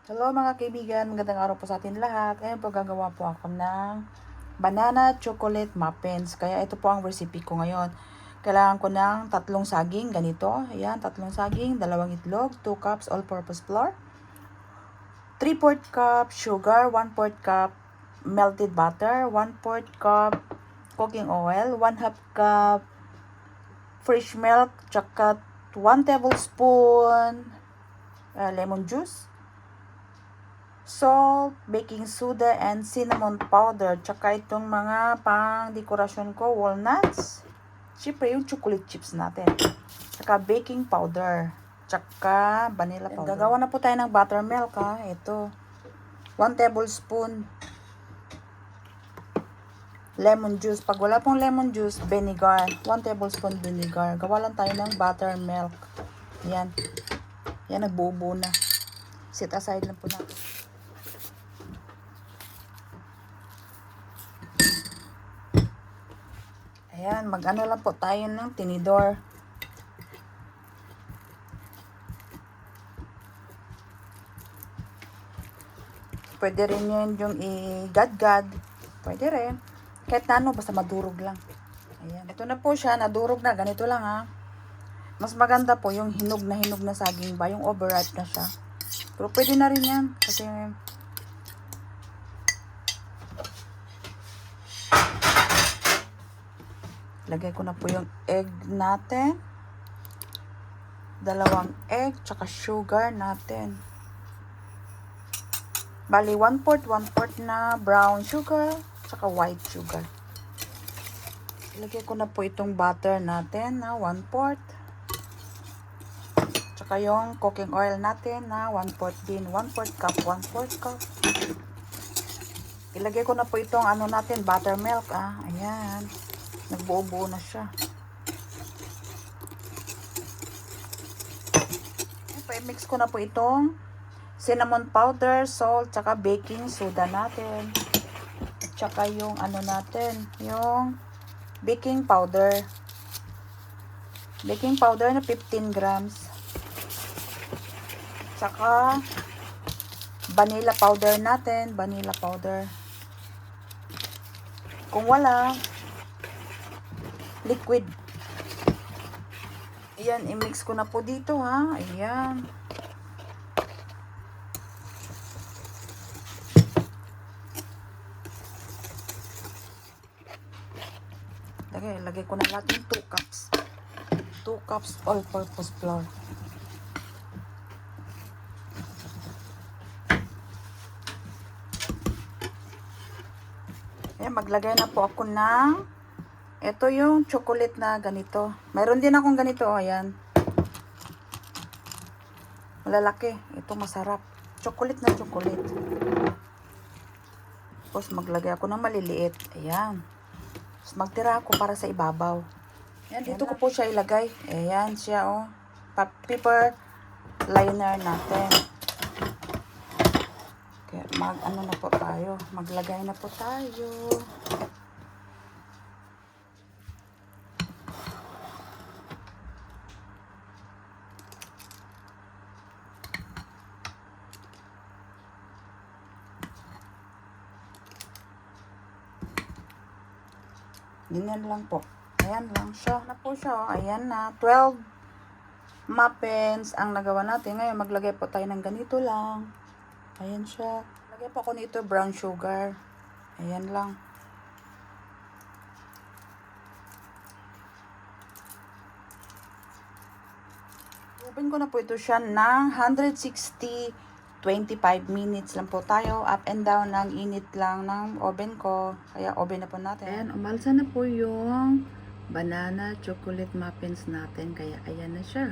Hello mga kaibigan, magandang araw po sa atin lahat. Ngayon po gagawa po ako ng banana chocolate muffins. Kaya ito po ang recipe ko ngayon. Kailangan ko ng 3 saging, ganito. Ayan, 3 saging, 2 itlog, 2 cups all-purpose flour, 3/4 cup sugar, 1/4 cup melted butter, 1/4 cup cooking oil, 1/2 cup fresh milk, tsaka 1 tablespoon lemon juice, salt, baking soda, and cinnamon powder. Tsaka itong mga pang-dekorasyon ko, walnuts. Siyempre, yung chocolate chips natin. Tsaka baking powder. Tsaka vanilla powder. Gagawa na po tayo ng buttermilk, ha. Ito. 1 tablespoon lemon juice. Pag wala pong lemon juice, vinegar. 1 tablespoon vinegar. Gawa lang tayo ng buttermilk. Yan. Yan, nagbuo-buo na. Set aside lang po natin. Ayan, mag-ano lang po tayo ng tinidor. Pwede rin yun yung i-gad-gad. Pwede rin. Kahit na ano, basta madurog lang. Ayan. Ito na po siya, nadurog na. Ganito lang ha. Mas maganda po yung hinog na saging ba, yung overripe na siya. Pero pwede na rin yan. Kasi lagay ko na po yung egg natin. 2 egg, tsaka sugar natin. Bali, 1/4 na brown sugar, tsaka white sugar. Ilagay ko na po itong butter natin na 1/4. Tsaka yung cooking oil natin na 1/4 din. 1/4 cup, 1/4 cup. Ilagay ko na po itong ano natin, buttermilk. Ayan. Nagbuo-buo na siya. I-mix ko na po itong cinnamon powder, salt, tsaka baking soda natin. Tsaka yung ano natin, yung baking powder. Baking powder na 15 grams. Tsaka vanilla powder natin, vanilla powder. Kung wala, liquid. Ayan, i-mix ko na po dito ha. Ayan. Lagay ko na lahat yung 2 cups. 2 cups all-purpose flour. Ayan, maglagay na po ako ng ito yung chocolate na ganito. Mayroon din akong ganito, ayan. Malalaki. Ito masarap. Chocolate na chocolate. Tapos maglagay ako ng maliliit. Ayan. Tapos magtira ako para sa ibabaw. Ayan, dito ko po siya ilagay. Ayan siya, oh. Paper liner natin. Kaya ano na po tayo. Maglagay na po tayo. Ganyan lang po. Ayan lang siya. Na po siya. Oh. Ayan na. 12 muffins ang nagawa natin. Ngayon, maglagay po tayo ng ganito lang. Ayan siya. Lagay po ako nito brown sugar. Ayan lang. Open ko na po ito siya ng 160 25 minutes lang po tayo. Up and down ng init lang ng oven ko. Kaya oven na po natin. Ayan, umalsa na po yung banana chocolate muffins natin. Kaya ayan na siya.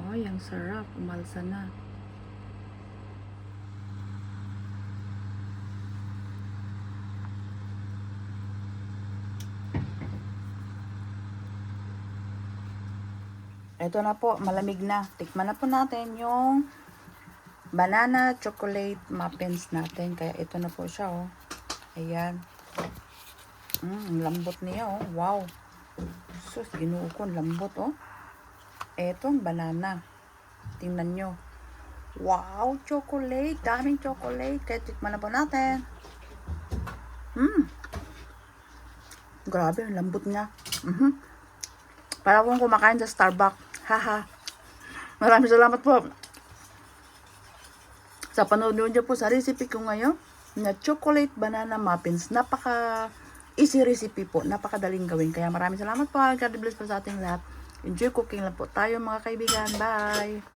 Oh, yung sarap. Umalsa na. Ito na po, malamig na. Tikman na po natin yung banana chocolate muffins natin. Kaya ito na po siya, oh. Ayan. Lambot niya, oh. Wow. Sus, ginuo ko, lambot, oh. Etong banana. Tingnan nyo. Wow, chocolate. Daming chocolate. Kaya tikman na po natin. Grabe, ang lambot niya. Para akong kumakain sa Starbucks. Haha. Maraming salamat po sa panonood niyo po sa recipe ko ngayon na chocolate banana muffins. Napaka easy recipe po. Napakadaling gawin. Kaya maraming salamat po. God bless po sa ating lahat. Enjoy cooking lang po tayo mga kaibigan. Bye!